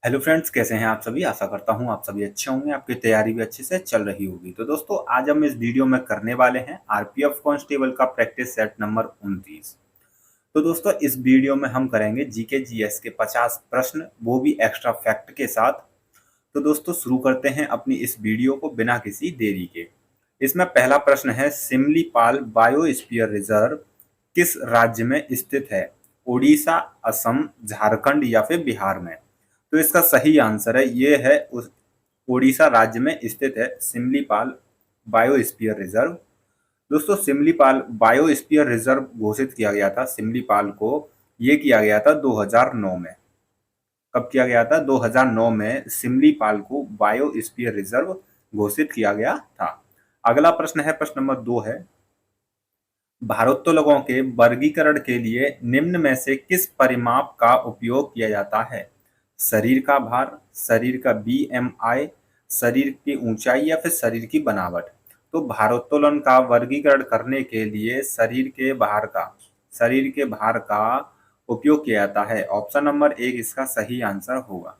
Hello friends, कैसे हैं आप सभी। आशा करता हूं आप सभी अच्छे होंगे, आपकी तैयारी भी अच्छे से चल रही होगी। तो दोस्तों, आज हम इस वीडियो में करने वाले हैं आरपीएफ कांस्टेबल का प्रैक्टिस सेट नंबर 29। तो दोस्तों, इस वीडियो में हम करेंगे जीके जीएस के 50 प्रश्न, वो भी एक्स्ट्रा फैक्ट के साथ। तो दोस्तों, शुरू करते हैं अपनी इस वीडियो को बिना किसी देरी के। इसमें पहला प्रश्न है, सिमलीपाल बायोस्फीयर रिजर्व किस राज्य में स्थित है? ओडिशा, असम, झारखंड या फिर बिहार में? तो इसका सही आंसर है, ये है उस ओडिशा राज्य में स्थित है सिमलीपाल बायोस्फीयर रिजर्व। दोस्तों, सिमलीपाल बायोस्फीयर रिजर्व घोषित किया गया था, सिमलीपाल को ये किया गया था 2009 में। कब किया गया था? 2009 में सिमलीपाल को बायोस्फीयर रिजर्व घोषित किया गया था। अगला प्रश्न है, प्रश्न नंबर 2 है, भारोत्तोलकों के वर्गीकरण के लिए निम्न में से किस परिमाप का उपयोग किया जाता है? शरीर का भार, शरीर का बीएमआई, शरीर की ऊंचाई या फिर शरीर की बनावट? तो भारोत्तोलन का वर्गीकरण करने के लिए शरीर के भार का उपयोग किया जाता है। ऑप्शन नंबर 1 इसका सही आंसर होगा।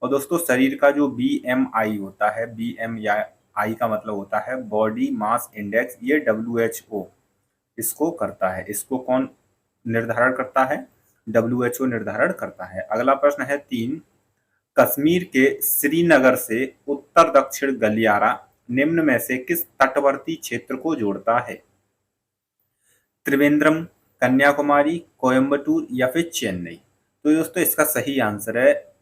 और दोस्तों, शरीर का जो बीएमआई होता है, बीएमआई का मतलब होता है बॉडी मास इंडेक्स, ये डब्ल्यूएचओ इसको करता है। इसको कौन निर्धारण करता है? डब्ल्यूएचओ निर्धारण करता है। अगला प्रश्न है 3, कश्मीर के श्रीनगर से उत्तर दक्षिण गलियारा निम्न में से किस तटवर्ती क्षेत्र को जोड़ता है? त्रिवेंद्रम, कन्याकुमारी, कोयम्बटूर या फिर चेन्नई? तो दोस्तों, इसका सही आंसर है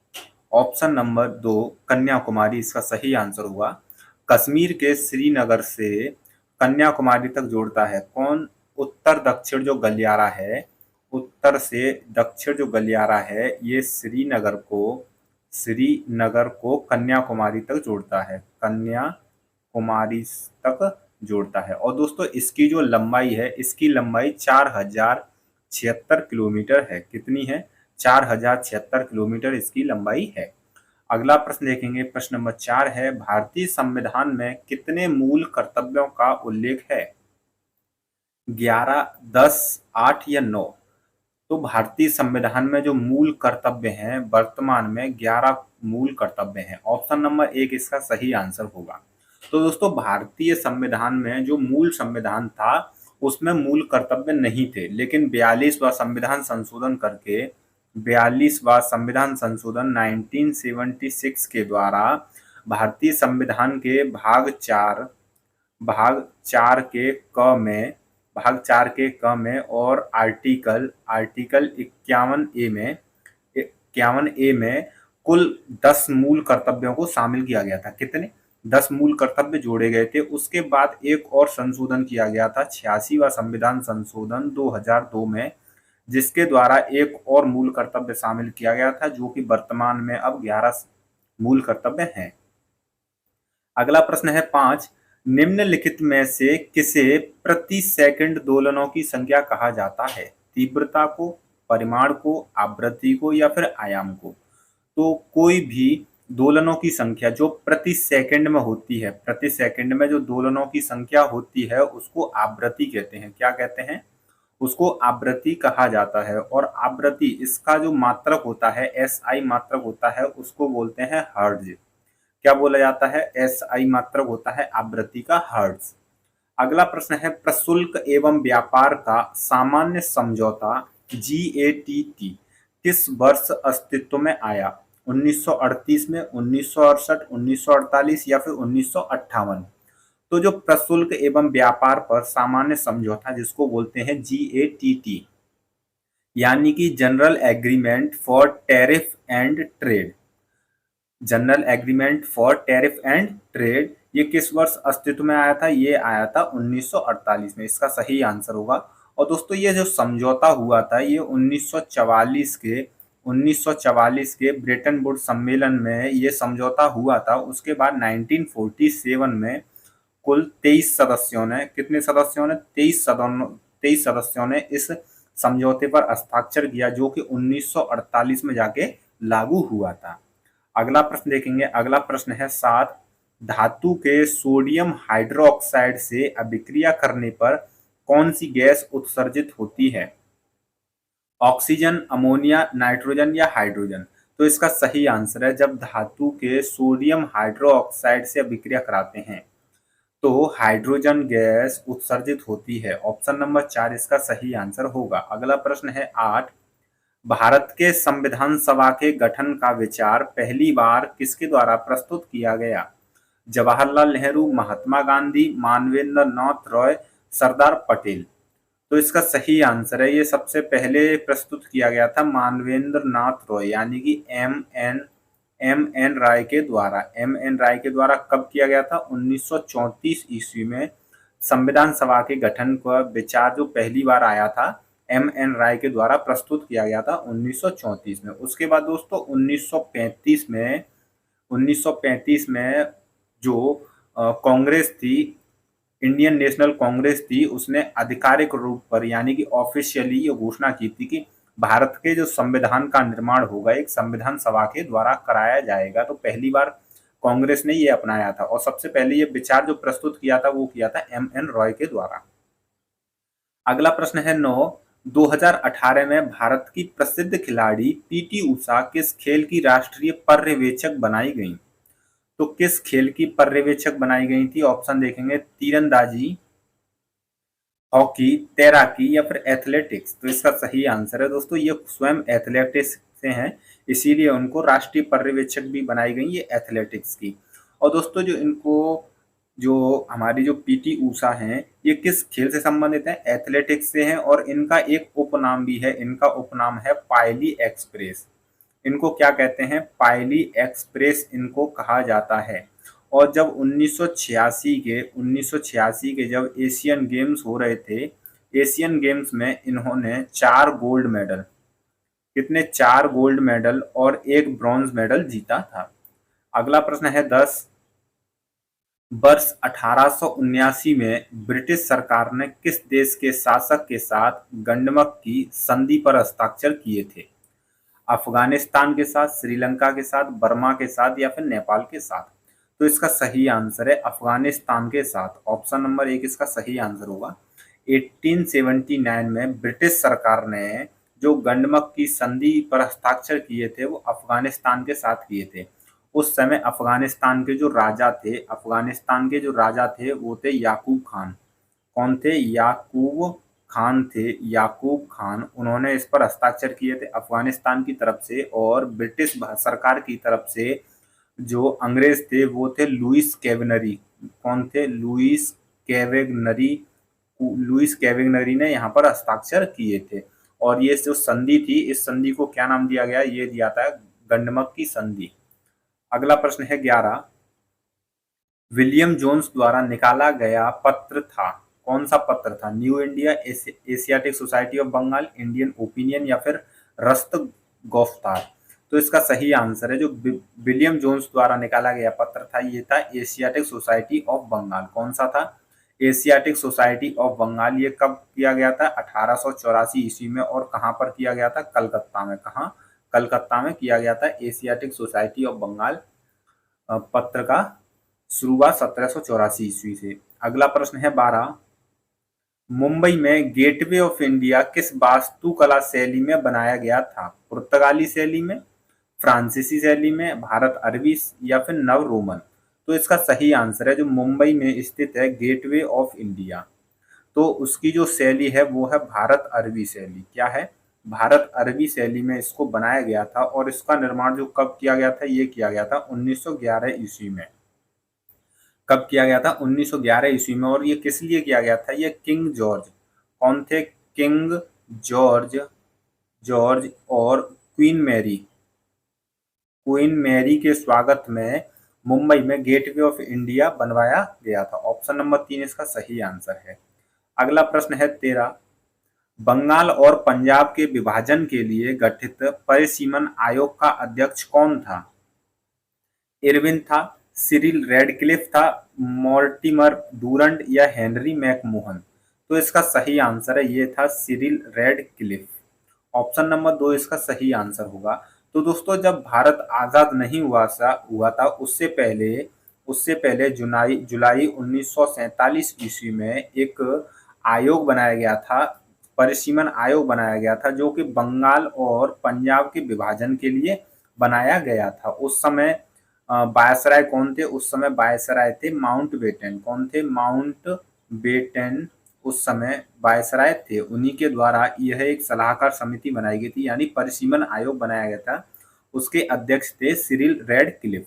ऑप्शन नंबर 2, कन्याकुमारी इसका सही आंसर हुआ। कश्मीर के श्रीनगर से कन्याकुमारी तक जोड़ता है कौन? उत्तर दक्षिण जो गलियारा है, उत्तर से दक्षिण जो गलियारा है, ये श्रीनगर को कन्याकुमारी तक जोड़ता है, कन्याकुमारी तक जोड़ता है। और दोस्तों, इसकी जो लंबाई है, इसकी लंबाई 4076 किलोमीटर है। कितनी है? 4076 किलोमीटर इसकी लंबाई है। अगला प्रश्न देखेंगे, प्रश्न नंबर 4 है, भारतीय संविधान में कितने मूल कर्तव्यों का उल्लेख है? 11, 10, 8 या 9? तो भारतीय संविधान में जो मूल कर्तव्य हैं, वर्तमान में 11 मूल कर्तव्य हैं। ऑप्शन नंबर 1 इसका सही आंसर होगा। तो दोस्तों, भारतीय संविधान में जो मूल संविधान था, उसमें मूल कर्तव्य नहीं थे, लेकिन 42वां संविधान संशोधन करके 42वां संविधान संशोधन 1976 के द्वारा भारतीय संविधान के भाग चार के क में और आर्टिकल आर्टिकल 51A में कुल 10 मूल कर्तव्यों को शामिल किया गया था। कितने? 10 मूल कर्तव्य जोड़े गए थे। उसके बाद एक और संशोधन किया गया था, 86वां संविधान संशोधन 2002 में, जिसके द्वारा एक और मूल कर्तव्य शामिल किया गया था, जो कि वर्तमान में अब 11 मूल कर्तव्य हैं। अगला प्रश्न है 5, निम्नलिखित में से किसे प्रति सेकंड दोलनों की संख्या कहा जाता है? तीव्रता को, परिमाण को, आवृत्ति को या फिर आयाम को? तो कोई भी दोलनों की संख्या जो प्रति सेकंड में होती है, प्रति सेकंड में जो दोलनों की संख्या होती है, उसको आवृत्ति कहते हैं। क्या कहते हैं? उसको आवृत्ति कहा जाता है। और आवृत्ति, इसका जो मात्रक होता है, एसआई मात्रक होता है, उसको बोलते हैं हर्ट्ज। क्या बोला जाता है? एसआई मात्रक होता है आवृत्ति का हर्ट्ज। अगला प्रश्न है, प्रशुल्क एवं व्यापार का सामान्य समझौता जीएटीटी किस वर्ष अस्तित्व में आया? 1938 में, 1968, 1948 या फिर 1958? तो जो प्रशुल्क एवं व्यापार पर सामान्य समझौता, जिसको बोलते हैं जीएटीटी, यानी कि general agreement for tariff and trade, general agreement for tariff and trade, ये किस वर्ष अस्तित्व में आया था? ये आया था 1948 में। इसका सही आंसर होगा। और दोस्तों, ये जो समझौता हुआ था, ये 1944 के ब्रेटन वुड्स सम्मेलन में ये समझौता हुआ था। उसके बाद 1947 में कुल 23 सदस्यों ने, कितने सदस्यों ने? 23 सदस्यों ने इस समझौते पर हस्ताक्षर किया, जो कि 1948 में जाके लागू हुआ था। अगला प्रश्न देखेंगे। अगला प्रश्न है 7, धातु के सोडियम हाइड्रोक्साइड से अभिक्रिया करने पर कौन सी गैस उत्सर्जित होती है? ऑक्सीजन, अमोनिया, नाइट्रोजन या हाइड्रोजन? तो इसका सही आंसर है जब धातु के सोडियम हाइड्रोक्साइड से अभिक्रिया कराते हैं तो हाइड्रोजन गैस उत्सर्जित होती है। ऑप्शन नंबर 4 इसका सही आंसर होगा। अगला प्रश्न है 8। भारत के संविधान सभा के गठन का विचार पहली बार किसके द्वारा प्रस्तुत किया गया? जवाहरलाल नेहरू, महात्मा गांधी, मानवेंद्र नाथ रॉय, सरदार पटेल। तो इसका सही आंसर है ये सबसे पहले प्रस्तुत किया गया था मानवेंद्र नाथ रॉय यानी कि एम एन राय के द्वारा कब किया गया था? 1934 ईस्वी में संविधान सभा के गठन का विचार जो पहली बार आया था एम एन राय के द्वारा प्रस्तुत किया गया था 1934 में। उसके बाद दोस्तों 1935 में जो कांग्रेस थी, इंडियन नेशनल कांग्रेस थी, उसने आधिकारिक रूप पर यानी कि ऑफिशियली ये घोषणा की थी कि भारत के जो संविधान का निर्माण होगा एक संविधान सभा के द्वारा कराया जाएगा। तो पहली बार कांग्रेस ने ये अपनाया था और सबसे पहले ये विचार जो प्रस्तुत किया था वो किया था एम एन रॉय के द्वारा। अगला प्रश्न है 9। 2018 में भारत की प्रसिद्ध खिलाड़ी पीटी उषा किस खेल की राष्ट्रीय पर्यवेक्षक बनाई गई? तो किस खेल की पर्यवेक्षक बनाई गई थी? ऑप्शन देखेंगे तीरंदाजी, हॉकी, तैराकी या फिर एथलेटिक्स। तो इसका सही आंसर है दोस्तों ये स्वयं एथलेटिक्स से हैं, इसीलिए उनको राष्ट्रीय पर्यवेक्षक भी बनाई गई ये एथलेटिक्स की। और दोस्तों जो हमारी जो पीटी उषा हैं ये किस खेल से संबंधित है? एथलेटिक्स से हैं और इनका एक उपनाम भी है, इनका उपनाम है पायली एक्सप्रेस। इनको क्या कहते हैं? पायली एक्सप्रेस इनको कहा जाता है। और जब 1986 के जब एशियन गेम्स हो रहे थे, एशियन गेम्स में इन्होंने 4 गोल्ड मेडल, कितने? 4 गोल्ड मेडल और 1 ब्रॉन्ज मेडल जीता था। अगला प्रश्न है 10। वर्ष 1879 में ब्रिटिश सरकार ने किस देश के शासक के साथ गंडमक की संधि पर हस्ताक्षर किए थे? अफगानिस्तान के साथ, श्रीलंका के साथ, बर्मा के साथ या फिर नेपाल के साथ? तो इसका सही आंसर है अफगानिस्तान के साथ। ऑप्शन नंबर 1 इसका सही आंसर होगा। 1879 में ब्रिटिश सरकार ने जो गंडमक की संधि पर हस्ताक्षर किए थे वो अफगानिस्तान के साथ किए थे। उस समय अफगानिस्तान के जो राजा थे वो थे याकूब खान। कौन थे? याकूब खान उन्होंने इस पर हस्ताक्षर किए थे अफगानिस्तान की तरफ से। और ब्रिटिश सरकार की तरफ से जो अंग्रेज थे वो थे लुइस कैवेनरी। कौन थे? लुइस कैवेनरी ने यहाँ पर हस्ताक्षर किए थे। और ये जो संधि थी इस संधि को क्या नाम दिया गया? ये दिया था गंडमक की संधि। अगला प्रश्न है 11। विलियम जोन्स द्वारा निकाला गया पत्र था, कौन सा पत्र था? New India, Asiatic Society of Bengal, Indian Opinion या फिर रस्त गौफ्तार? तो इसका सही आंसर है जो विलियम जोन्स द्वारा निकाला गया पत्र था ये था एशियाटिक सोसाइटी ऑफ बंगाल। कौन सा था? Asiatic Society of Bengal. ये कब किया गया था? 1884 ईस्वी में। और कहाँ पर किया गया था? कलकत्ता में। कहाँ? कलकत्ता में किया गया था एशियाटिक सोसाइटी ऑफ बंगाल पत्र का शुरुआत 1784 ईस्वी से। अगला प्रश्न है 12। मुंबई में गेटवे ऑफ इंडिया किस वास्तुकला शैली में बनाया गया था? पुर्तगाली शैली में, फ्रांसीसी शैली में, भारत अरबी या फिर नव रोमन? तो इसका सही आंसर है जो मुंबई में स्थित है गेटवे ऑफ इंडिया, तो उसकी जो शैली है वो है भारत अरबी शैली। क्या है? भारत अरबी शैली में इसको बनाया गया था। और इसका निर्माण जो कब किया गया था? ये किया गया था 1911 ईस्वी में। कब किया गया था? 1911 ईस्वी में। और ये किस लिए किया गया था? ये किंग जॉर्ज, कौन थे? किंग जॉर्ज और क्वीन मैरी के स्वागत में मुंबई में गेटवे ऑफ इंडिया बनवाया गया था। ऑप्शन नंबर 3 इसका सही आंसर है। अगला प्रश्न है 13। बंगाल और पंजाब के विभाजन के लिए गठित परिसीमन आयोग का अध्यक्ष कौन था? इरविन था, सिरिल रेडक्लिफ था, मॉर्टिमर डूरंट या हेनरी मैकमोहन? तो इसका सही आंसर है ये था सिरिल रेडक्लिफ। ऑप्शन नंबर 2 इसका सही आंसर होगा। तो दोस्तों जब भारत आजाद नहीं हुआ था उससे पहले जुलाई 1947 ईस्वी में एक आयोग बनाया गया था, परिसीमन आयोग बनाया गया था जो कि बंगाल और पंजाब के विभाजन के लिए बनाया गया था। उस समय वायसराय कौन थे? उस समय वायसराय थे माउंटबेटन। कौन थे? माउंटबेटन उस समय वायसराय थे। उन्हीं के द्वारा यह एक सलाहकार समिति बनाई गई थी, यानी परिसीमन आयोग बनाया गया था। उसके अध्यक्ष थे सिरिल रेडक्लिफ।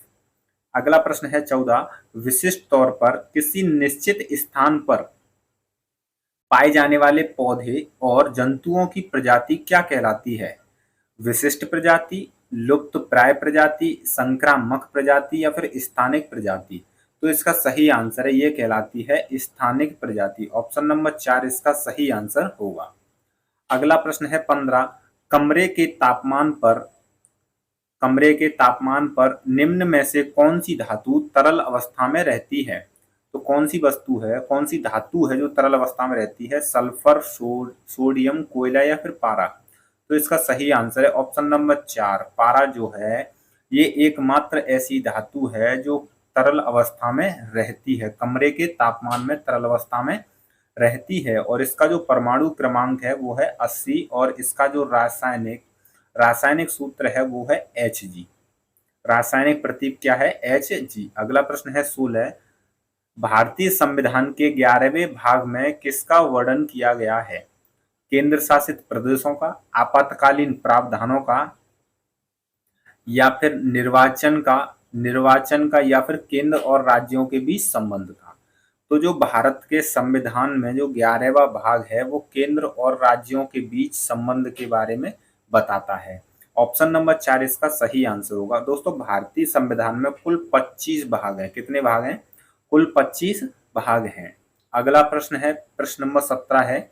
अगला प्रश्न है 14, विशिष्ट तौर पर किसी निश्चित स्थान पर पाए जाने वाले पौधे और जंतुओं की प्रजाति क्या कहलाती है? विशिष्ट प्रजाति, लुप्त प्राय प्रजाति, संक्रामक प्रजाति या फिर स्थानिक प्रजाति? तो इसका सही आंसर है, ये कहलाती है स्थानिक प्रजाति। ऑप्शन नंबर 4 इसका सही आंसर होगा। अगला प्रश्न है 15, कमरे के तापमान पर कमरे के तापमान पर निम्न में से कौन सी धातु तरल अवस्था में रहती है? तो कौन सी वस्तु है, कौन सी धातु है जो तरल अवस्था में रहती है? सल्फर, सोडियम, कोयला या फिर पारा? तो इसका सही आंसर है ऑप्शन नंबर 4, पारा जो है ये एकमात्र ऐसी धातु है जो तरल अवस्था में रहती है, कमरे के तापमान में तरल अवस्था में रहती है। और इसका जो परमाणु क्रमांक है वो है 80 और इसका जो रासायनिक रासायनिक सूत्र है वो है Hg। रासायनिक प्रतीक क्या है? Hg। अगला प्रश्न है 16, भारतीय संविधान के 11वें भाग में किसका वर्णन किया गया है? केंद्र शासित प्रदेशों का, आपातकालीन प्रावधानों का, या फिर निर्वाचन का या फिर केंद्र और राज्यों के बीच संबंध का? तो जो भारत के संविधान में जो 11वां भाग है वो केंद्र और राज्यों के बीच संबंध के बारे में बताता है। ऑप्शन नंबर 4 इसका सही आंसर होगा। दोस्तों, भारतीय संविधान में कुल 25 भाग हैं। कितने भाग हैं? कुल 25 भाग हैं। अगला प्रश्न है, प्रश्न नंबर 17 है,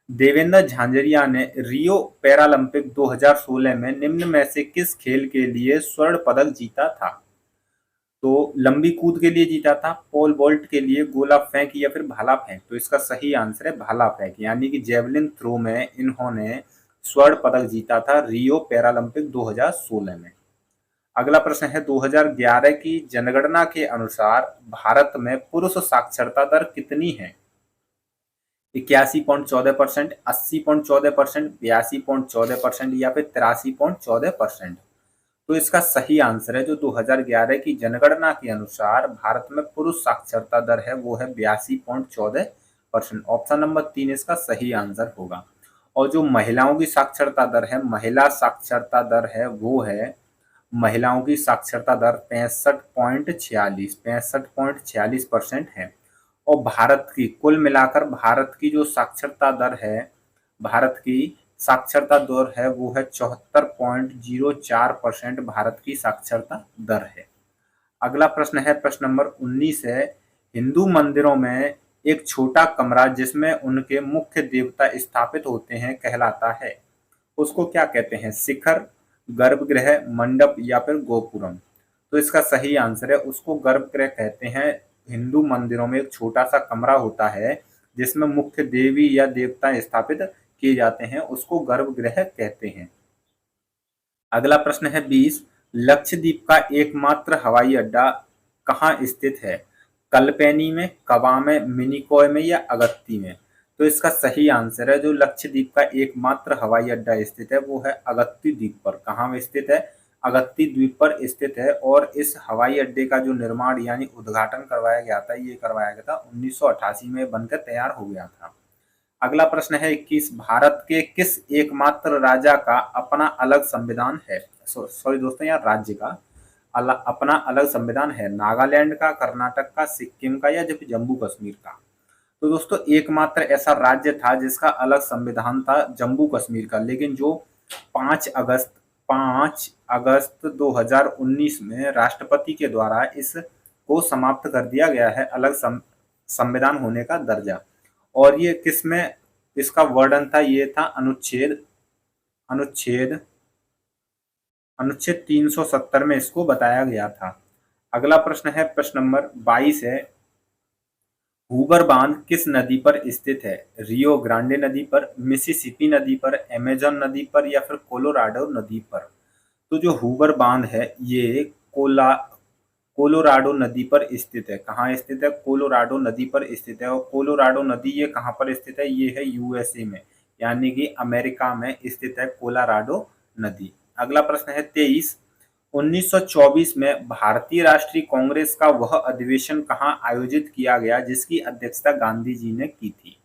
देवेंद्र झांझरिया ने रियो पैरालंपिक 2016 में निम्न में से किस खेल के लिए स्वर्ण पदक जीता था? तो लंबी कूद के लिए जीता था, पोल वॉल्ट के लिए, गोला फेंक या फिर भाला फेंक? तो इसका सही आंसर है भाला फेंक, यानी कि जेवलिन थ्रो में इन्होंने स्वर्ण पदक जीता था रियो पैरालंपिक 2016 में। अगला प्रश्न है 2011 की जनगणना के अनुसार भारत में पुरुष साक्षरता दर कितनी है? 81.14%, 80.14%, 82.14% या फिर 83.14%? तो इसका सही आंसर है जो 2011 की जनगणना के अनुसार भारत में पुरुष साक्षरता दर है वो है 82.14%। ऑप्शन नंबर 3 इसका सही आंसर होगा। और जो महिलाओं की साक्षरता दर है, महिला साक्षरता दर है वो है, महिलाओं की साक्षरता दर 65.46% है। और भारत की कुल मिलाकर भारत की जो साक्षरता दर है, भारत की साक्षरता दर है वो है 74.04% भारत की साक्षरता दर है। अगला प्रश्न है, प्रश्न नंबर 19 है, हिंदू मंदिरों में एक छोटा कमरा जिसमें उनके मुख्य देवता स्थापित होते हैं कहलाता है, उसको क्या कहते हैं? शिखर, गर्भगृह, मंडप या फिर गोपुरम? तो इसका सही आंसर है उसको गर्भगृह कहते हैं। हिंदू मंदिरों में एक छोटा सा कमरा होता है जिसमें मुख्य देवी या देवता स्थापित किए जाते हैं, उसको गर्भगृह कहते हैं। अगला प्रश्न है 20, लक्षद्वीप का एकमात्र हवाई अड्डा कहाँ स्थित है? कल्पेनी में, कवा में, मिनिकॉय में या अगत्ती में? तो इसका सही आंसर है जो लक्षद्वीप का एकमात्र हवाई अड्डा स्थित है वो है अगत्ती द्वीप पर। कहाँ में स्थित है? अगत्ती द्वीप पर स्थित है। और इस हवाई अड्डे का जो निर्माण यानी उद्घाटन करवाया गया था, ये करवाया गया था 1988 में, बनकर तैयार हो गया था। अगला प्रश्न है 21, भारत के किस एकमात्र राजा का अपना अलग संविधान है? सॉरी दोस्तों, यहाँ राज्य का अपना अलग संविधान है। नागालैंड का, कर्नाटक का, सिक्किम का या जम्मू कश्मीर का? तो दोस्तों, एकमात्र ऐसा राज्य था जिसका अलग संविधान था जम्मू कश्मीर का, लेकिन जो 5 अगस्त 2019 में राष्ट्रपति के द्वारा इसको समाप्त कर दिया गया है, अलग संविधान होने का दर्जा। और ये किसमें इसका वर्णन था? ये था अनुच्छेद 370 में इसको बताया गया था। अगला प्रश्न है, प्रश्न नंबर 22 है, हूबर बांध किस नदी पर स्थित है? रियो ग्रांडे नदी पर, मिसिसिपी नदी पर, अमेजन नदी पर या फिर कोलोराडो नदी पर? तो जो हूबर बांध है ये कोलोराडो नदी पर स्थित है। कहाँ स्थित है? कोलोराडो नदी पर स्थित है। और कोलोराडो नदी ये कहाँ पर स्थित है? ये है यूएसए में, यानी कि अमेरिका में स्थित है कोलोराडो नदी। अगला प्रश्न है 23, 1924 में भारतीय राष्ट्रीय कांग्रेस का वह अधिवेशन कहाँ आयोजित किया गया जिसकी अध्यक्षता गांधी जी ने की थी?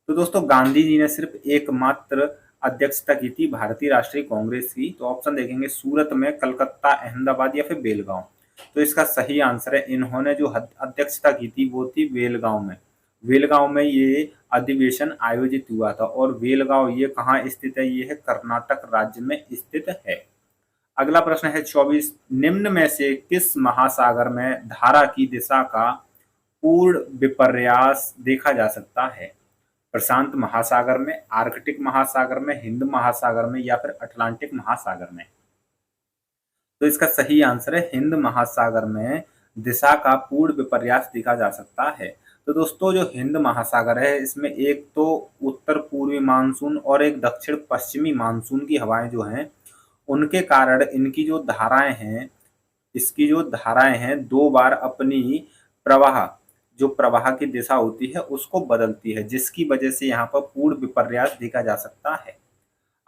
तो दोस्तों गांधी जी ने सिर्फ एकमात्र अध्यक्षता की थी भारतीय राष्ट्रीय कांग्रेस की। तो ऑप्शन देखेंगे सूरत में, कलकत्ता, अहमदाबाद या फिर बेलगांव। तो इसका सही आंसर है, इन्होंने जो अध्यक्षता की थी वो थी बेलगांव में। बेलगांव में ये अधिवेशन आयोजित हुआ था। और बेलगांव ये कहाँ स्थित है? ये है कर्नाटक राज्य में स्थित है। अगला प्रश्न है 24, निम्न में से किस महासागर में धारा की दिशा का पूर्ण विपर्यास देखा जा सकता है? प्रशांत महासागर में, आर्कटिक महासागर में, हिंद महासागर में या फिर अटलांटिक महासागर में? तो इसका सही आंसर है हिंद महासागर में दिशा का पूर्ण विपर्यास देखा जा सकता है। तो दोस्तों जो हिंद महासागर है इसमें एक तो उत्तर पूर्वी मानसून और एक दक्षिण पश्चिमी मानसून की हवाएं जो हैं उनके कारण इनकी जो धाराएं हैं, इसकी जो धाराएं हैं 2 बार अपनी प्रवाह, जो प्रवाह की दिशा होती है उसको बदलती है, जिसकी वजह से यहाँ पर पूर्ण विपर्यास देखा जा सकता है।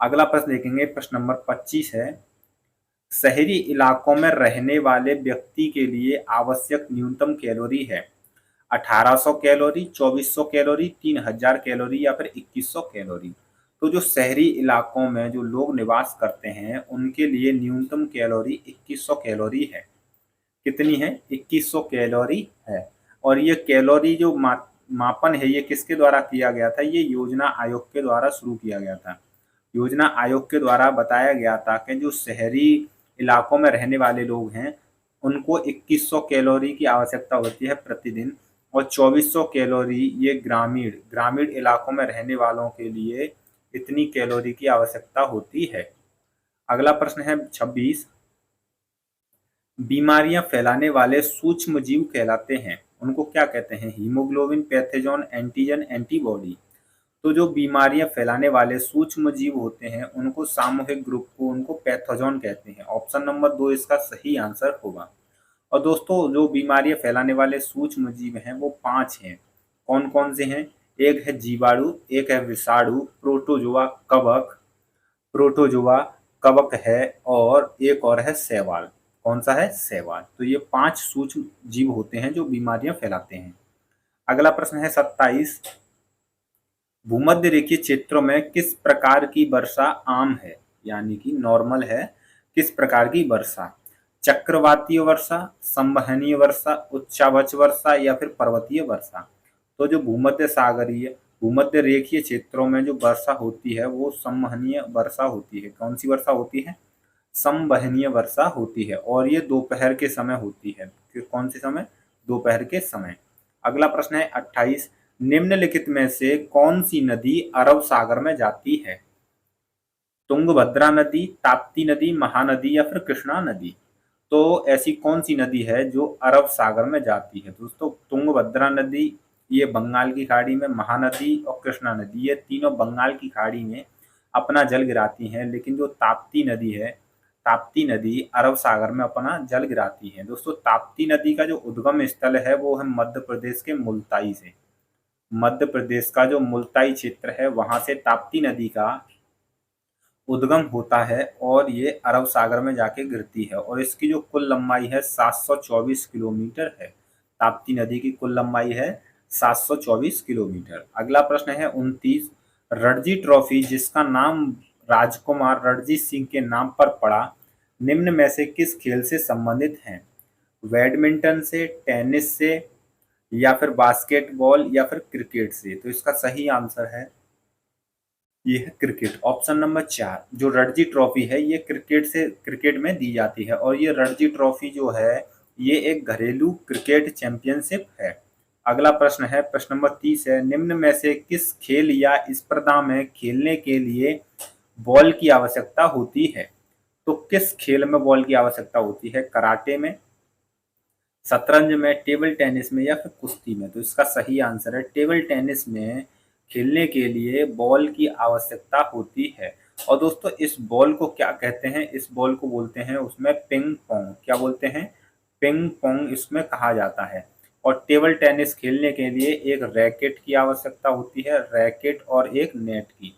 अगला प्रश्न देखेंगे, प्रश्न नंबर 25 है, शहरी इलाकों में रहने वाले व्यक्ति के लिए आवश्यक न्यूनतम कैलोरी है 1800 कैलोरी, 2400 कैलोरी, 3000 कैलोरी या फिर 2100 कैलोरी। तो जो शहरी इलाकों में जो लोग निवास करते हैं उनके लिए न्यूनतम कैलोरी 2100 कैलोरी है। कितनी है? 2100 कैलोरी है। और ये कैलोरी जो मापन है ये किसके द्वारा किया गया था? ये योजना आयोग के द्वारा शुरू किया गया था। योजना आयोग के द्वारा बताया गया था कि जो शहरी इलाकों में रहने वाले लोग हैं उनको 2100 कैलोरी की आवश्यकता होती है प्रतिदिन, और 2400 कैलोरी ये ग्रामीण इलाकों में रहने वालों के लिए इतनी कैलोरी की आवश्यकता होती है। अगला प्रश्न है 26, बीमारियां फैलाने वाले सूक्ष्म जीव कहलाते हैं, उनको क्या कहते हैं? Haemoglobin, pathogen, antigen, antibody. तो जो बीमारियां फैलाने वाले सूक्ष्म जीव होते हैं उनको सामूहिक ग्रुप को उनको पैथोजन कहते हैं। ऑप्शन नंबर 2 इसका सही आंसर होगा। और दोस्तों जो बीमारियां फैलाने वाले सूक्ष्म जीव हैं वो 5 हैं। कौन कौन से हैं? एक है जीवाणु, एक है विषाणु, प्रोटोजोआ कवक है, और एक और है शैवाल। कौन सा है? शैवाल। तो ये 5 सूक्ष्म जीव होते हैं जो बीमारियां फैलाते हैं। अगला प्रश्न है 27, भूमध्य रेखीय क्षेत्रों में किस प्रकार की वर्षा आम है, यानी कि नॉर्मल है? किस प्रकार की वर्षा? चक्रवातीय वर्षा, संवहनीय वर्षा, उच्चावच वर्षा या फिर पर्वतीय वर्षा? तो जो भूमध्य रेखीय क्षेत्रों में जो वर्षा होती है वो संवहनीय वर्षा होती है। कौन सी वर्षा होती है? संवहनीय वर्षा होती है, और ये दोपहर के समय होती है। कौन से समय? दोपहर के समय। अगला प्रश्न है 28, निम्नलिखित में से कौन सी नदी अरब सागर में जाती है? तुंगभद्रा नदी, ताप्ती नदी, महानदी या फिर कृष्णा नदी? तो ऐसी कौन सी नदी है जो अरब सागर में जाती है? दोस्तों तुंगभद्रा नदी ये बंगाल की खाड़ी में, महानदी और कृष्णा नदी ये तीनों बंगाल की खाड़ी में अपना जल गिराती हैं, लेकिन जो ताप्ती नदी है, ताप्ती नदी अरब सागर में अपना जल गिराती है। दोस्तों ताप्ती नदी का जो उद्गम स्थल है वो है मध्य प्रदेश के मुल्ताई से। मध्य प्रदेश का जो मुल्ताई क्षेत्र है वहां से ताप्ती नदी का उद्गम होता है और ये अरब सागर में जाके गिरती है, और इसकी जो कुल लंबाई है 724 किलोमीटर है। ताप्ती नदी की कुल लंबाई है 724 किलोमीटर। अगला प्रश्न है 29, रणजी ट्रॉफी जिसका नाम राजकुमार रणजीत सिंह के नाम पर पड़ा निम्न में से किस खेल से संबंधित है? बैडमिंटन से, टेनिस से या फिर बास्केटबॉल या फिर क्रिकेट से? तो इसका सही आंसर है ये है क्रिकेट। ऑप्शन नंबर 4, जो रणजी ट्रॉफी है ये क्रिकेट में दी जाती है, और ये रणजी ट्रॉफी जो है ये एक घरेलू क्रिकेट चैंपियनशिप है। अगला प्रश्न है, प्रश्न नंबर 30 है, निम्न में से किस खेल या स्पर्धा में खेलने के लिए बॉल की आवश्यकता होती है? तो किस खेल में बॉल की आवश्यकता होती है? कराटे में, शतरंज में, टेबल टेनिस में या फिर कुश्ती में? तो इसका सही आंसर है टेबल टेनिस में खेलने के लिए बॉल की आवश्यकता होती है। और दोस्तों इस बॉल को क्या कहते हैं? इस बॉल को बोलते हैं उसमें पिंग पोंग। क्या बोलते हैं? पिंग पोंग इसमें कहा जाता है। और टेबल टेनिस खेलने के लिए एक रैकेट की आवश्यकता होती है, रैकेट और एक नेट की।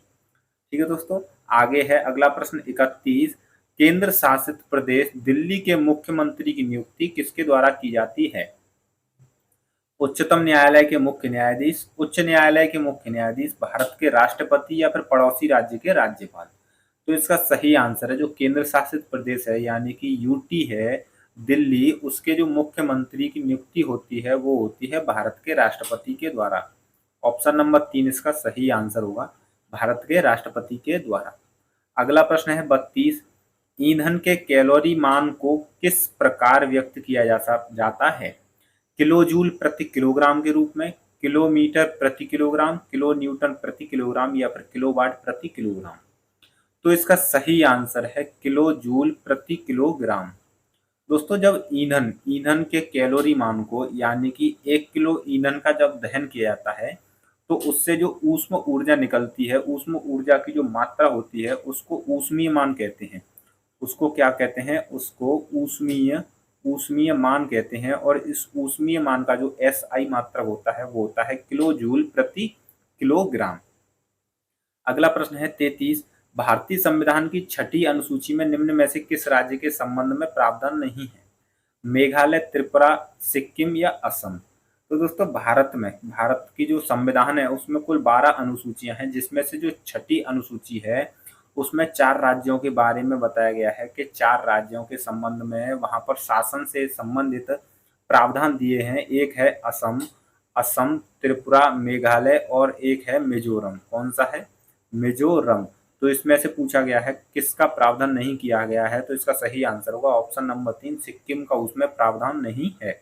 ठीक है दोस्तों, आगे है अगला प्रश्न 31, केंद्र शासित प्रदेश दिल्ली के मुख्यमंत्री की नियुक्ति किसके द्वारा की जाती है? उच्चतम न्यायालय के मुख्य न्यायाधीश, उच्च न्यायालय के मुख्य न्यायाधीश, भारत के राष्ट्रपति या फिर पड़ोसी राज्य के राज्यपाल। तो इसका सही आंसर है जो केंद्र शासित प्रदेश है यानी कि यूटी है दिल्ली, उसके जो मुख्यमंत्री की नियुक्ति होती है वो होती है भारत के राष्ट्रपति के द्वारा। ऑप्शन नंबर 3 इसका सही आंसर होगा, भारत के राष्ट्रपति के द्वारा। अगला प्रश्न है 32, ईंधन के कैलोरी मान को किस प्रकार व्यक्त किया जाता है? किलो जूल प्रति किलोग्राम के रूप में, किलोमीटर प्रति किलोग्राम, किलो न्यूटन प्रति किलोग्राम या फिर किलोवाट प्रति किलोग्राम। तो इसका सही आंसर है किलो जूल प्रति किलोग्राम। दोस्तों जब ईंधन ईंधन के कैलोरी मान को यानी कि 1 किलो ईंधन का जब दहन किया जाता है तो उससे जो ऊष्म ऊर्जा निकलती है, ऊष्म ऊर्जा की जो मात्रा होती है उसको ऊष्मीय मान कहते हैं। उसको क्या कहते हैं? उसको ऊष्मीय मान कहते हैं। और इस ऊष्मीय मान का जो एसआई मात्रा होता है वो होता है किलो जूल प्रति किलोग्राम। अगला प्रश्न है 33, भारतीय संविधान की 6ठी अनुसूची में निम्न में से किस राज्य के संबंध में प्रावधान नहीं है? मेघालय, त्रिपुरा, सिक्किम या असम। तो दोस्तों भारत की जो संविधान है उसमें कुल 12 अनुसूचियां हैं, जिसमें से जो 6ठी अनुसूची है उसमें 4 राज्यों के बारे में बताया गया है कि 4 राज्यों के संबंध में वहां पर शासन से संबंधित प्रावधान दिए हैं। एक है असम, त्रिपुरा, मेघालय और एक है मिजोरम। कौन सा है? मिजोरम। तो इसमें से पूछा गया है किसका प्रावधान नहीं किया गया है, तो इसका सही आंसर होगा ऑप्शन नंबर 3, सिक्किम का उसमें प्रावधान नहीं है।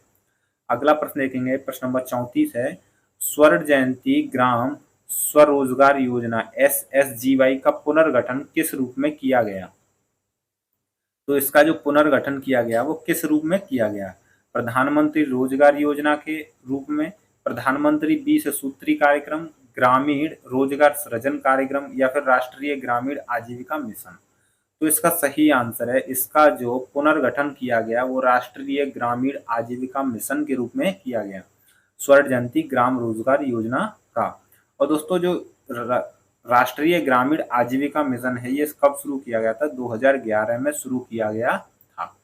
अगला प्रश्न देखेंगे, प्रश्न नंबर 34 है, स्वर्ण जयंती ग्राम स्वरोजगार योजना SSGY का पुनर्गठन किस रूप में किया गया? तो इसका जो पुनर्गठन किया गया वो किस रूप में किया गया? प्रधानमंत्री रोजगार योजना के रूप में, प्रधानमंत्री 20 सूत्री कार्यक्रम, ग्रामीण रोजगार सृजन कार्यक्रम या फिर राष्ट्रीय ग्रामीण आजीविका मिशन। तो इसका सही आंसर है, इसका जो पुनर्गठन किया गया वो राष्ट्रीय ग्रामीण आजीविका मिशन के रूप में किया गया, स्वर्ण जयंती ग्राम रोजगार योजना का। और दोस्तों जो राष्ट्रीय ग्रामीण आजीविका मिशन है ये कब शुरू किया गया था? 2011 में शुरू किया गया था।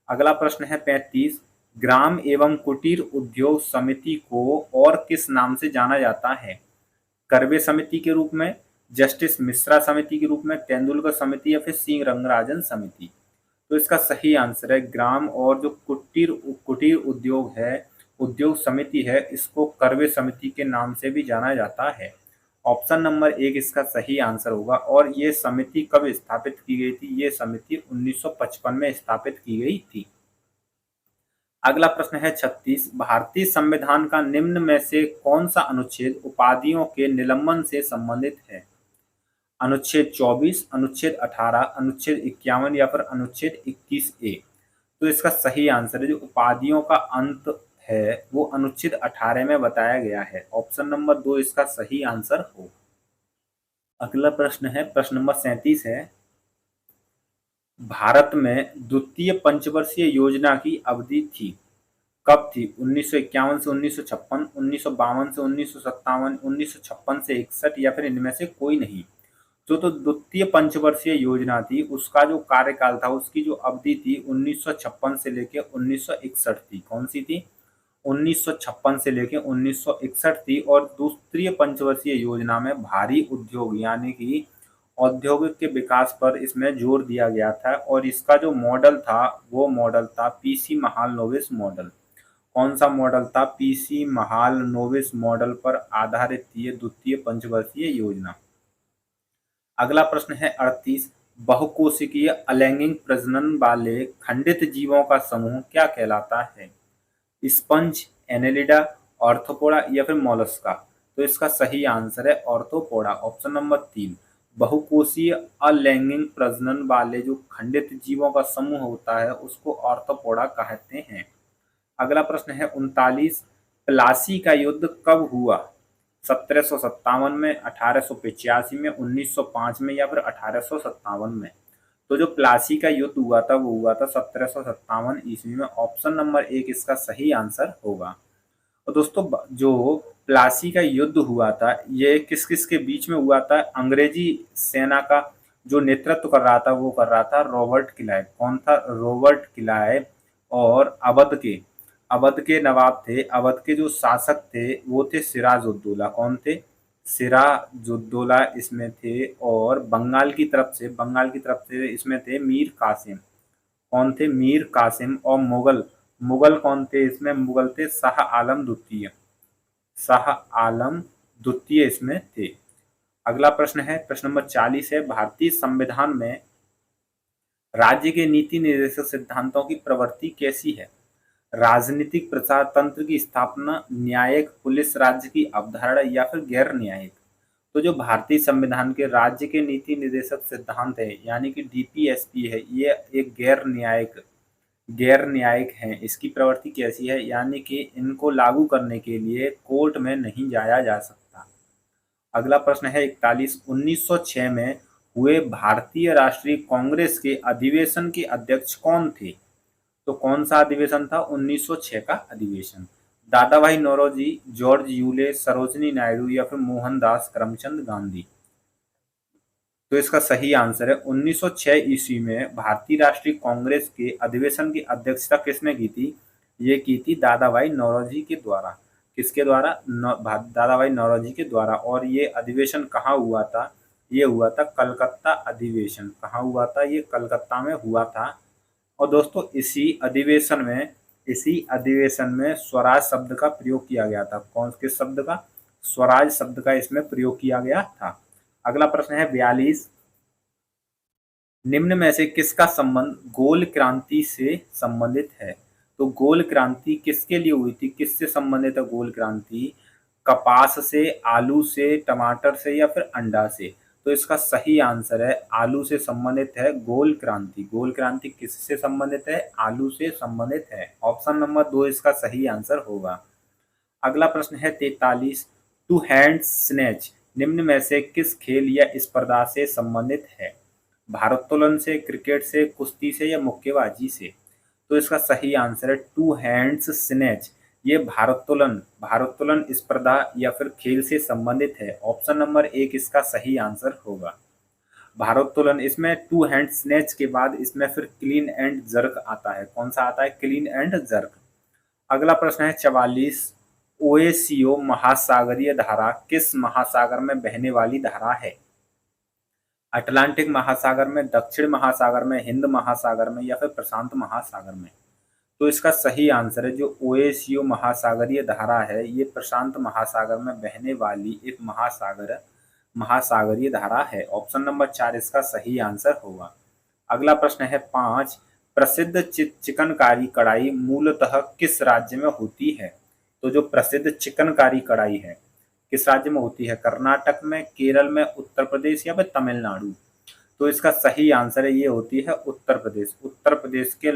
अगला प्रश्न है 35, ग्राम एवं कुटीर उद्योग समिति को और किस नाम से जाना जाता है? कर्वे समिति के रूप में, जस्टिस मिश्रा समिति के रूप में, तेंदुलकर समिति या फिर सिंह रंगराजन समिति। तो इसका सही आंसर है ग्राम और जो कुटीर उद्योग है, उद्योग समिति है, इसको कर्वे समिति के नाम से भी जाना जाता है। ऑप्शन नंबर 1 इसका सही आंसर होगा। और ये समिति कब स्थापित की गई थी? ये समिति 1955 में स्थापित की गई थी। अगला प्रश्न है 36, भारतीय संविधान का निम्न में से कौन सा अनुच्छेद उपाधियों के निलंबन से संबंधित है? अनुच्छेद 24, अनुच्छेद 18, अनुच्छेद 51 या फिर अनुच्छेद 21A। तो इसका सही आंसर है जो उपाधियों का अंत है वो अनुच्छेद 18 में बताया गया है। ऑप्शन नंबर 2 इसका सही आंसर हो। अगला प्रश्न है, प्रश्न नंबर 37 है, भारत में द्वितीय पंचवर्षीय योजना की अवधि थी कब थी? 1951 से 1956, 1952 से 1957, 1956 से 61 या फिर इनमें से कोई नहीं। तो द्वितीय पंचवर्षीय योजना थी उसका जो कार्यकाल था, उसकी जो अवधि थी 1956 से लेकर 1961 थी। कौन सी थी? 1956 से लेकर 1961 थी। और दूसरी पंचवर्षीय योजना में भारी उद्योग यानी कि औद्योगिक के विकास पर इसमें जोर दिया गया था। और इसका जो मॉडल था वो मॉडल था पीसी महालनोबिस मॉडल। कौन सा मॉडल था? पीसी महालनोबिस मॉडल पर आधारित थी ये द्वितीय पंचवर्षीय योजना। अगला प्रश्न है 38, बहुकोशिकीय अलैंगिक प्रजनन वाले खंडित जीवों का समूह क्या कहलाता है? स्पंज, एनेलिडा, ऑर्थोपोडा या फिर मोलस्का। तो इसका सही आंसर है ऑर्थोपोडा, ऑप्शन नंबर 3। बहुकोशीय अलैंगिक प्रजनन वाले जो खंडित जीवों का समूह होता है उसको ऑर्थोपोडा कहते हैं। अगला प्रश्न है 39, प्लासी का युद्ध कब हुआ? 1757 में, 1885 में, 1905 में या फिर 1857 में। तो जो प्लासी का युद्ध हुआ था वो हुआ था 1757 ईस्वी में। ऑप्शन नंबर 1 इसका सही आंसर होगा। और दोस्तों जो प्लासी का युद्ध हुआ था ये किस किस के बीच में हुआ था? अंग्रेजी सेना का जो नेतृत्व कर रहा था वो कर रहा था रॉबर्ट क्लाइव। कौन था? Robert Clive. और अवध के नवाब थे, अवध के जो शासक थे वो थे सिराजुद्दौला। कौन थे? सिराजुद्दौला इसमें थे। और बंगाल की तरफ से इसमें थे मीर कासिम। कौन थे? मीर कासिम। और मुगल मुगल कौन थे इसमें? मुगल थे शाह आलम द्वितीय। शाह आलम द्वितीय इसमें थे। अगला प्रश्न है प्रश्न नंबर 40 है, भारतीय संविधान में राज्य के नीति निर्देशक सिद्धांतों की प्रवृत्ति कैसी है? राजनीतिक प्रचार तंत्र की स्थापना, न्यायिक, पुलिस राज्य की अवधारणा या फिर गैर न्यायिक। तो जो भारतीय संविधान के राज्य के नीति निर्देशक सिद्धांत है यानी कि डीपीएसपी है, ये एक गैर न्यायिक है। इसकी प्रवृत्ति कैसी है? यानी कि इनको लागू करने के लिए कोर्ट में नहीं जाया जा सकता। अगला प्रश्न है 41, 1906 में हुए भारतीय राष्ट्रीय कांग्रेस के अधिवेशन के अध्यक्ष कौन थे? तो कौन सा अधिवेशन था? 1906 का अधिवेशन। दादा भाई नौरोजी, जॉर्ज यूले, सरोजिनी नायडू या फिर मोहनदास करमचंद गांधी। तो इसका सही आंसर है 1906 ईस्वी में भारतीय राष्ट्रीय कांग्रेस के अधिवेशन की अध्यक्षता किसने की थी? ये की थी दादा भाई नौरोजी के द्वारा। किसके द्वारा? दादा भाई नौरोजी के द्वारा। और ये अधिवेशन कहाँ हुआ था? ये हुआ था कलकत्ता अधिवेशन। कहाँ हुआ था? ये कलकत्ता में हुआ था। और दोस्तों इसी अधिवेशन में स्वराज शब्द का प्रयोग किया गया था। कौन किस शब्द का? स्वराज शब्द का इसमें प्रयोग किया गया था। अगला प्रश्न है 42, निम्न में से किसका संबंध गोल क्रांति से संबंधित है? तो गोल क्रांति किसके लिए हुई थी? किससे संबंधित है गोल क्रांति? कपास से, आलू से, टमाटर से या फिर अंडा से? तो इसका सही आंसर है आलू से संबंधित है गोल क्रांति। गोल क्रांति किससे संबंधित है? आलू से संबंधित है। ऑप्शन नंबर 2 इसका सही आंसर होगा। अगला प्रश्न है 43, टू हैंड स्नैच निम्न में से किस खेल या स्पर्धा से संबंधित है? भारोत्तोलन से, क्रिकेट से, कुश्ती से या मुक्केबाजी से? तो इसका सही आंसर है टू हैंड्स स्नैच। ये भारोत्तोलन स्पर्धा या फिर खेल से संबंधित है। ऑप्शन नंबर 1 इसका सही आंसर होगा। भारोत्तोलन, इसमें टू हैंड स्नैच के बाद इसमें फिर क्लीन एंड जर्क आता है। कौन सा आता है? Clean and jerk. अगला प्रश्न है 44, ओएसियो महासागरीय धारा किस महासागर में बहने वाली धारा है? अटलांटिक महासागर में, दक्षिण महासागर में, हिंद महासागर में या फिर प्रशांत महासागर में? तो इसका सही आंसर है जो ओएसियो महासागरीय धारा है, ये प्रशांत महासागर में बहने वाली एक महासागरीय धारा है। ऑप्शन नंबर 4 इसका सही आंसर होगा। अगला प्रश्न है 5, प्रसिद्ध चिकनकारी कढ़ाई मूलतः किस राज्य में होती है? तो जो प्रसिद्ध चिकनकारी कढ़ाई है किस राज्य में होती है? कर्नाटक में, केरल में, उत्तर प्रदेश या फिर तमिलनाडु? तो इसका सही आंसर है ये होती है उत्तर प्रदेश। उत्तर प्रदेश के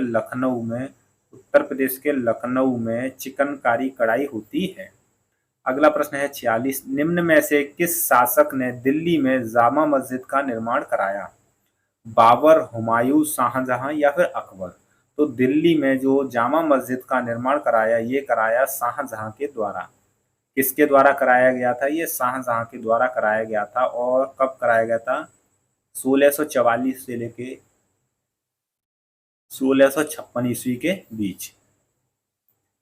लखनऊ में चिकनकारी कढ़ाई होती है। अगला प्रश्न है 46, निम्न में से किस शासक ने दिल्ली में जामा मस्जिद का निर्माण कराया? बाबर, हुमायूं, शाहजहां या फिर अकबर? तो दिल्ली में जो जामा मस्जिद का निर्माण कराया ये कराया शाहजहां के द्वारा। किसके द्वारा कराया गया था? ये शाहजहां के द्वारा कराया गया था। और कब कराया गया था? 1644 से लेके 1656 ईस्वी के बीच।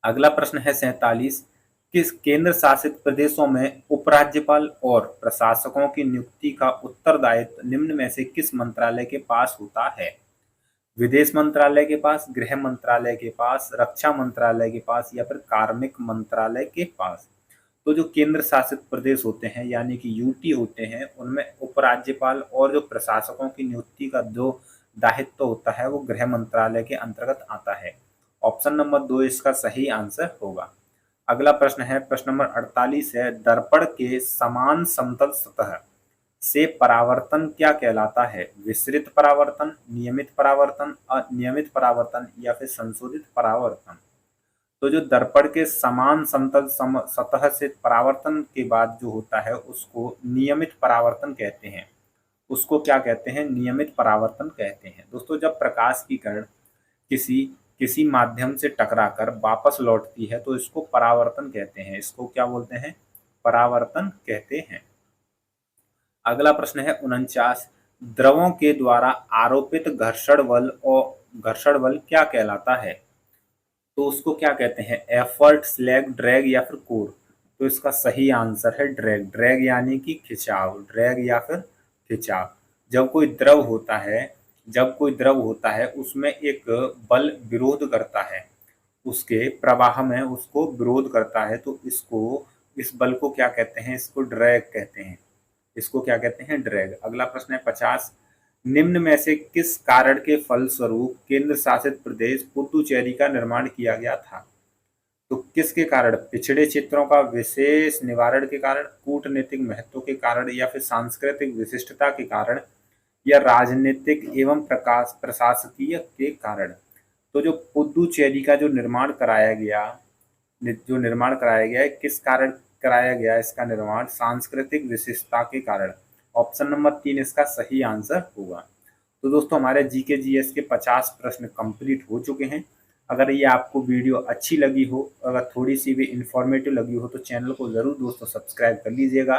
अगला प्रश्न है 47, किस केंद्र शासित प्रदेशों में उपराज्यपाल और प्रशासकों की नियुक्ति का उत्तरदायित्व निम्न में से किस मंत्रालय के पास होता है? विदेश मंत्रालय के पास, गृह मंत्रालय के पास, रक्षा मंत्रालय के पास या फिर कार्मिक मंत्रालय के पास? तो जो केंद्र शासित प्रदेश होते हैं यानी कि यूटी होते हैं, उनमें उपराज्यपाल और जो प्रशासकों की नियुक्ति का जो दायित्व होता है वो गृह मंत्रालय के अंतर्गत आता है। ऑप्शन नंबर 2 इसका सही आंसर होगा। अगला प्रश्न है प्रश्न नंबर 48 है, दर्पण के समान समतल सतह से परावर्तन क्या कहलाता है? विसरित परावर्तन, नियमित परावर्तन, अनियमित परावर्तन या फिर संशोधित परावर्तन? तो जो दर्पण के समान समतल सतह से परावर्तन के बाद जो होता है उसको नियमित परावर्तन कहते हैं। उसको क्या कहते हैं? नियमित परावर्तन कहते हैं। दोस्तों जब प्रकाश की किरण किसी माध्यम से टकराकर वापस लौटती है तो इसको परावर्तन कहते हैं। इसको क्या बोलते हैं? परावर्तन कहते हैं। अगला प्रश्न है 49, द्रवों के द्वारा आरोपित घर्षण बल क्या कहलाता है? तो उसको क्या कहते हैं? एफर्ट, स्लैग, ड्रैग या फिर कोर? तो इसका सही आंसर है ड्रैग। ड्रैग यानी कि खिंचाव, ड्रैग या फिर खिंचाव। जब कोई द्रव होता है उसमें एक बल विरोध करता है, उसके प्रवाह में उसको विरोध करता है, तो इस बल को क्या कहते हैं? इसको ड्रैग कहते हैं। इसको क्या कहते हैं? ड्रैग। अगला प्रश्न है 50। निम्न में से किस कारण के फलस्वरूप केंद्र शासित प्रदेश पुडुचेरी का निर्माण किया गया था? तो किसके कारण? पिछड़े क्षेत्रों का विशेष निवारण के कारण, कूटनीतिक महत्व के कारण, या फिर सांस्कृतिक विशिष्टता के कारण, या राजनीतिक एवं प्रकाश प्रशासकीय के कारण? तो जो पुडुचेरी का जो निर्माण कराया गया है, किस कारण कराया गया है इसका निर्माण? सांस्कृतिक विशेषता के कारण। ऑप्शन नंबर 3 इसका सही आंसर होगा। तो दोस्तों हमारे जीके जीएस के 50 प्रश्न कंप्लीट हो चुके हैं। अगर ये आपको वीडियो अच्छी लगी हो, अगर थोड़ी सी भी इंफॉर्मेटिव लगी हो, तो चैनल को ज़रूर दोस्तों सब्सक्राइब कर लीजिएगा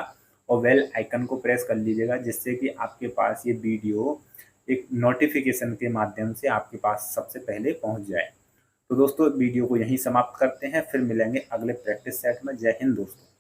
और बेल आइकन को प्रेस कर लीजिएगा, जिससे कि आपके पास ये वीडियो एक नोटिफिकेशन के माध्यम से आपके पास सबसे पहले पहुंच जाए। तो दोस्तों वीडियो को यहीं समाप्त करते हैं, फिर मिलेंगे अगले प्रैक्टिस सेट में। जय हिंद दोस्तों।